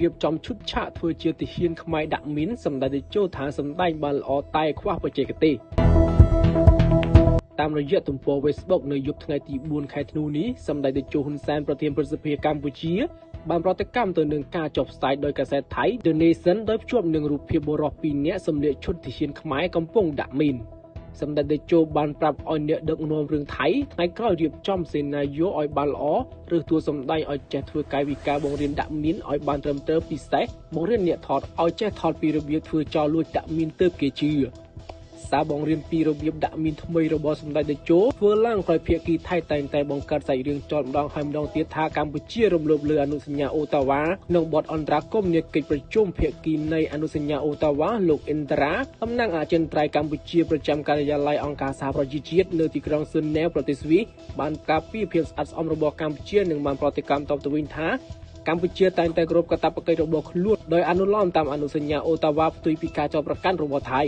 រៀបចំឈុតឆាកធ្វើជាទាហានខ្មែរដាក់មីនសម្ដេចតេជោថាសម្ដែងបានល្អតែខ្វះបច្ចេកទេសតាមរយៈទំព័រ Facebook នៅយប់ថ្ងៃទី4 ខែធ្នូនេះសម្ដេចតេជោហ៊ុនសែនប្រធានព្រឹទ្ធសភាកម្ពុជាបានប្រតិកម្មទៅនឹងការចុះផ្សាយដោយកាសែតថៃ The Nation ដោយភ្ជាប់នឹងរូបភាពបុរស2នាក់សម្លៀកឈុតទាហានខ្មែរកំពុងដាក់មីនសម្ដេចតេជោបានប្រាប់ឲ្យអ្នកដឹកនាំរឿងថៃថ្ងៃក្រោយរៀបចំសេនាយោឲ្យបានល្អឬតួសម្ដែងឲ្យចេះធ្វើកាយវិការបង្រៀនដាក់មីនឲ្យបានត្រឹមត្រូវពិសេសបង្រៀនអ្នកថតឲ្យចេះថតពីរបៀបធ្វើចោលលួចដាក់មីនទើបគេជឿសារបង្រៀនពីរបៀបដាក់មីនថ្មីរបស់សម្ដេចតេជោធ្វើឡើងក្រោយភាគីថៃតែងតែបង្កើតសាច់រឿងចោលម្ដងហើយម្ដងទៀតថាកម្ពុជារំលោភលើអនុសញ្ញាអូតាវ៉ាក្នុងបទអន្តរាគមន៍នៃកិច្ចប្រជុំភាគីនៃអនុសញ្ញាអូតាវ៉ាលោកអ៊ិនត្រាតំណាងអចិន្ត្រៃយ៍កម្ពុជាប្រចាំការិយាល័យអង្គការសហប្រជាជាតិនៅទីក្រុងស៊ុនណែវប្រទេសស្វីសបានការពារភាពស្អាតស្អំរបស់កម្ពុជានិងបានប្រតិកម្មតបទៅវិញថាកម្ពុជាតែងតែគោរពកាតព្វកិច្ចរបស់ខ្លួនដោយអនុលោមតាមអនុសញ្ញាអូតាវ៉ាផ្ទុយពីការចោទប្រកាន់របស់ថៃ